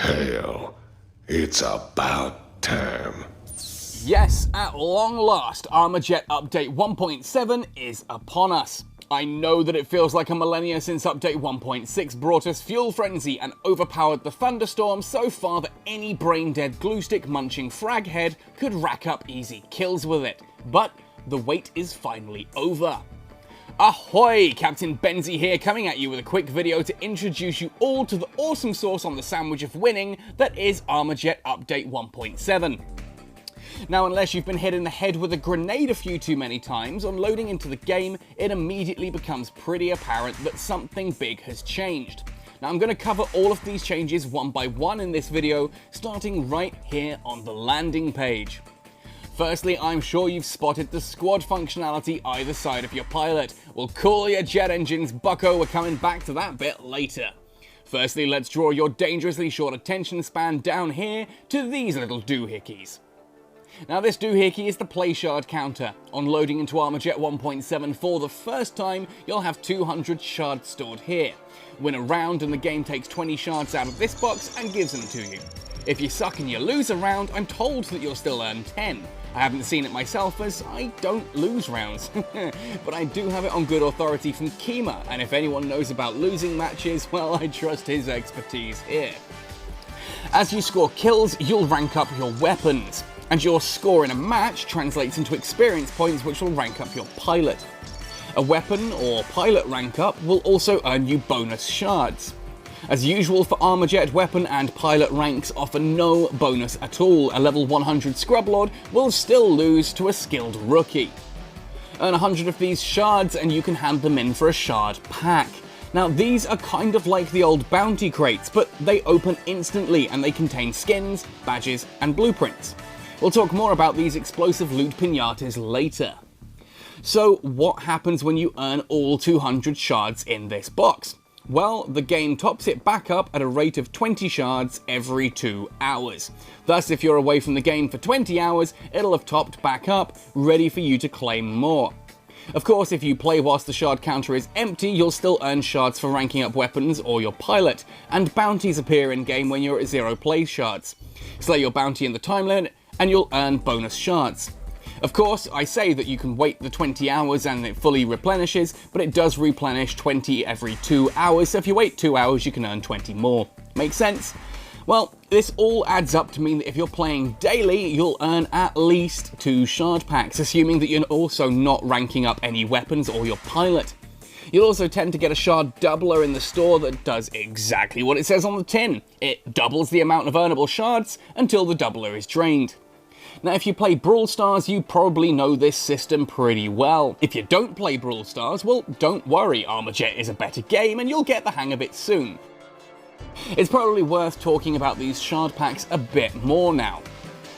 Hail. It's about time. Yes, at long last, Armajet Update 1.7 is upon us. I know that it feels like a millennia since Update 1.6 brought us Fuel Frenzy and overpowered the Thunderstorm so far that any brain-dead glue-stick munching frag head could rack up easy kills with it. But the wait is finally over. Ahoy! Captain Benzie here, coming at you with a quick video to introduce you all to the awesome sauce on the sandwich of winning that is Armajet Update 1.7. Now, unless you've been hit in the head with a grenade a few too many times, on loading into the game, it immediately becomes pretty apparent that something big has changed. Now, I'm going to cover all of these changes one by one in this video, starting right here on the landing page. Firstly, I'm sure you've spotted the squad functionality either side of your pilot. Well, cool your jet engines, bucko, we're coming back to that bit later. Firstly, let's draw your dangerously short attention span down here to these little doohickeys. Now, this doohickey is the play shard counter. On loading into Armajet 1.7 for the first time, you'll have 200 shards stored here. Win a round and the game takes 20 shards out of this box and gives them to you. If you suck and you lose a round, I'm told that you'll still earn 10. I haven't seen it myself as I don't lose rounds, but I do have it on good authority from Kima, and if anyone knows about losing matches, well, I trust his expertise here. As you score kills, you'll rank up your weapons, and your score in a match translates into experience points which will rank up your pilot. A weapon or pilot rank up will also earn you bonus shards. As usual for Armajet, weapon and pilot ranks offer no bonus at all. A level 100 Scrub Lord will still lose to a skilled rookie. Earn 100 of these shards and you can hand them in for a shard pack. Now, these are kind of like the old bounty crates, but they open instantly and they contain skins, badges and blueprints. We'll talk more about these explosive loot pinatas later. So what happens when you earn all 200 shards in this box? Well, the game tops it back up at a rate of 20 shards every 2 hours. Thus, if you're away from the game for 20 hours, it'll have topped back up, ready for you to claim more. Of course, if you play whilst the shard counter is empty, you'll still earn shards for ranking up weapons or your pilot, and bounties appear in-game when you're at 0 play shards. Slay your bounty in the time limit, and you'll earn bonus shards. Of course, I say that you can wait the 20 hours and it fully replenishes, but it does replenish 20 every 2 hours, so if you wait 2 hours, you can earn 20 more. Make sense? Well, this all adds up to mean that if you're playing daily, you'll earn at least 2 shard packs, assuming that you're also not ranking up any weapons or your pilot. You'll also tend to get a shard doubler in the store that does exactly what it says on the tin. It doubles the amount of earnable shards until the doubler is drained. Now, if you play Brawl Stars, you probably know this system pretty well. If you don't play Brawl Stars, well, don't worry, Armajet is a better game and you'll get the hang of it soon. It's probably worth talking about these shard packs a bit more now.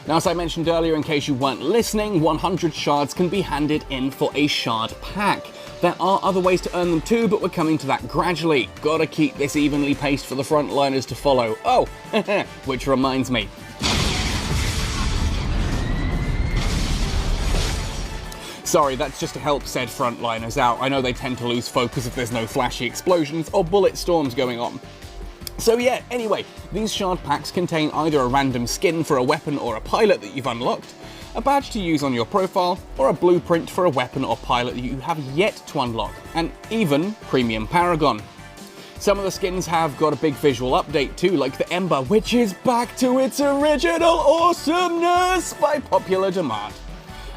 Now, as I mentioned earlier, in case you weren't listening, 100 shards can be handed in for a shard pack. There are other ways to earn them too, but we're coming to that gradually. Gotta keep this evenly paced for the frontliners to follow. Oh, which reminds me. Sorry, that's just to help said frontliners out. I know they tend to lose focus if there's no flashy explosions or bullet storms going on. So yeah, anyway, these shard packs contain either a random skin for a weapon or a pilot that you've unlocked, a badge to use on your profile, or a blueprint for a weapon or pilot that you have yet to unlock, and even Premium Paragon. Some of the skins have got a big visual update too, like the Ember, which is back to its original awesomeness by popular demand.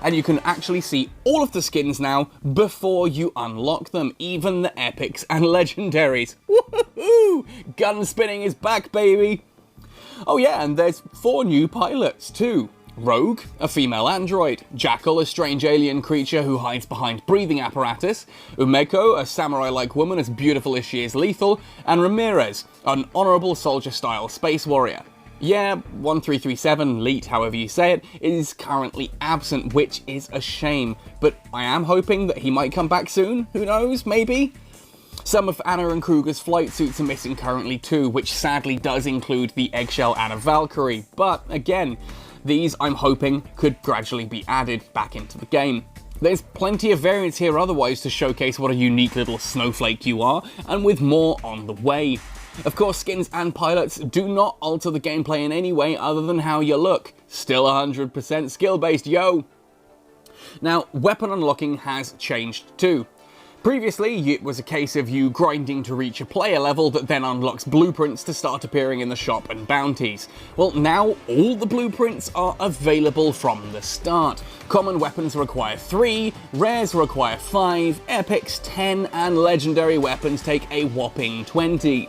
And you can actually see all of the skins now before you unlock them, even the epics and legendaries. Woohoo! Gun spinning is back, baby! Oh yeah, and there's 4 new pilots too. Rogue, a female android, Jackal, a strange alien creature who hides behind breathing apparatus, Umeko, a samurai-like woman as beautiful as she is lethal, and Ramirez, an honourable soldier-style space warrior. Yeah, 1337, Leet, however you say it, is currently absent, which is a shame, but I am hoping that he might come back soon, who knows, maybe? Some of Anna and Kruger's flight suits are missing currently too, which sadly does include the Eggshell Anna Valkyrie, but again, these I'm hoping could gradually be added back into the game. There's plenty of variants here otherwise to showcase what a unique little snowflake you are, and with more on the way. Of course, skins and pilots do not alter the gameplay in any way other than how you look. Still 100% skill-based, yo! Now, weapon unlocking has changed too. Previously, it was a case of you grinding to reach a player level that then unlocks blueprints to start appearing in the shop and bounties. Well, now all the blueprints are available from the start. Common weapons require 3, rares require 5, epics 10, and legendary weapons take a whopping 20.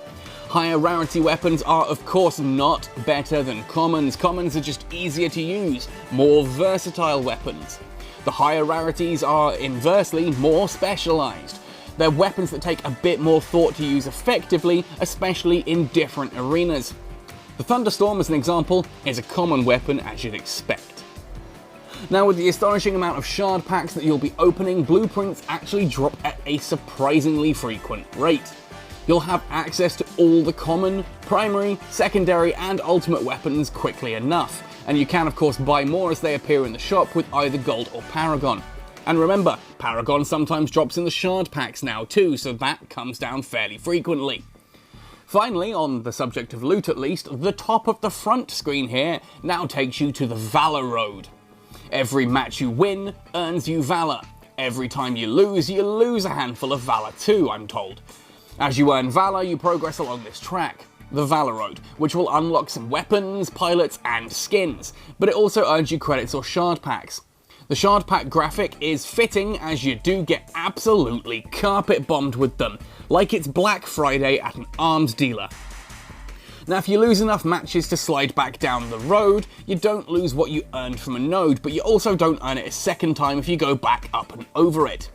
Higher rarity weapons are of course not better than commons. Commons are just easier to use, more versatile weapons. The higher rarities are inversely more specialized. They're weapons that take a bit more thought to use effectively, especially in different arenas. The Thunderstorm, as an example, is a common weapon as you'd expect. Now, with the astonishing amount of shard packs that you'll be opening, blueprints actually drop at a surprisingly frequent rate. You'll have access to all the common, primary, secondary, and ultimate weapons quickly enough. And you can of course buy more as they appear in the shop with either gold or paragon. And remember, paragon sometimes drops in the shard packs now too, so that comes down fairly frequently. Finally, on the subject of loot at least, the top of the front screen here now takes you to the Valor Road. Every match you win earns you Valor. Every time you lose a handful of Valor too, I'm told. As you earn Valor, you progress along this track, the Valor Road, which will unlock some weapons, pilots, and skins, but it also earns you credits or shard packs. The shard pack graphic is fitting as you do get absolutely carpet bombed with them, like it's Black Friday at an arms dealer. Now, if you lose enough matches to slide back down the road, you don't lose what you earned from a node, but you also don't earn it a second time if you go back up and over it.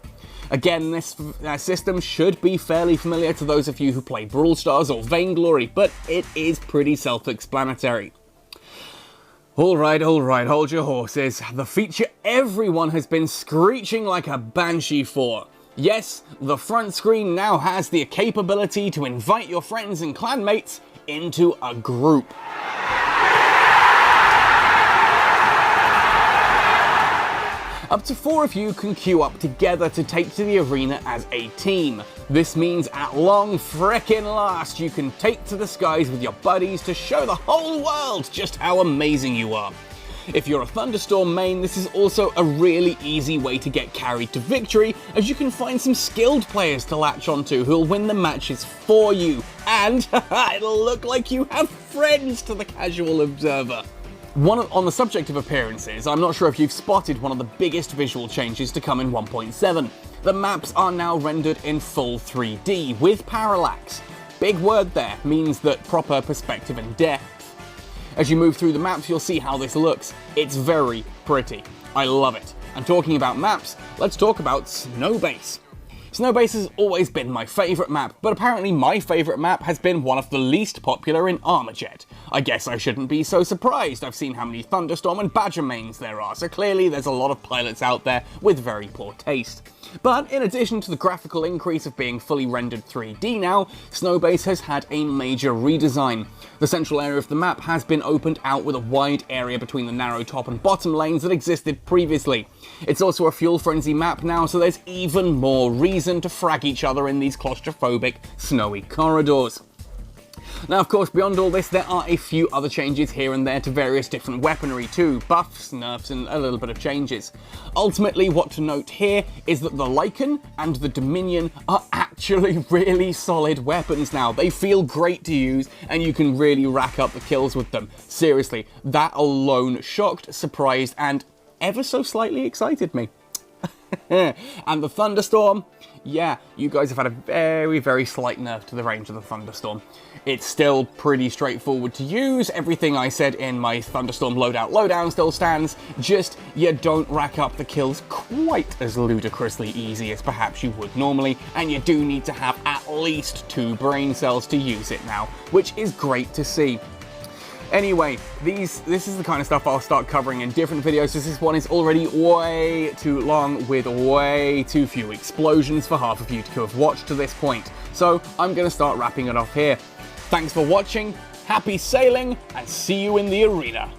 Again, this system should be fairly familiar to those of you who play Brawl Stars or Vainglory, but it is pretty self-explanatory. Alright, hold your horses. The feature everyone has been screeching like a banshee for. Yes, the front screen now has the capability to invite your friends and clanmates into a group. Up to 4 of you can queue up together to take to the arena as a team. This means at long frickin' last you can take to the skies with your buddies to show the whole world just how amazing you are. If you're a Thunderstorm main, this is also a really easy way to get carried to victory, as you can find some skilled players to latch onto who'll win the matches for you, and it'll look like you have friends to the casual observer. On the subject of appearances, I'm not sure if you've spotted one of the biggest visual changes to come in 1.7. The maps are now rendered in full 3D with parallax. Big word there, means that proper perspective and depth. As you move through the maps, you'll see how this looks. It's very pretty. I love it. And talking about maps, let's talk about Snowbase. Snowbase has always been my favourite map, but apparently my favourite map has been one of the least popular in Armajet. I guess I shouldn't be so surprised. I've seen how many Thunderstorm and Badger mains there are, so clearly there's a lot of pilots out there with very poor taste. But in addition to the graphical increase of being fully rendered 3D now, Snowbase has had a major redesign. The central area of the map has been opened out with a wide area between the narrow top and bottom lanes that existed previously. It's also a fuel frenzy map now, so there's even more reason to frag each other in these claustrophobic, snowy corridors. Now, of course, beyond all this, there are a few other changes here and there to various different weaponry too, buffs, nerfs, and a little bit of changes. Ultimately, what to note here is that the Lycan and the Dominion are actually really solid weapons now. They feel great to use, and you can really rack up the kills with them. Seriously, that alone shocked, surprised, and ever so slightly excited me. And the Thunderstorm, yeah, you guys have had a very, very slight nerf to the range of the Thunderstorm. It's still pretty straightforward to use. Everything I said in my Thunderstorm lowdown still stands, just you don't rack up the kills quite as ludicrously easy as perhaps you would normally, and you do need to have at least 2 brain cells to use it now, which is great to see. Anyway, this is the kind of stuff I'll start covering in different videos, because this one is already way too long with way too few explosions for half of you to have watched to this point. So I'm going to start wrapping it off here. Thanks for watching, happy sailing, and see you in the arena.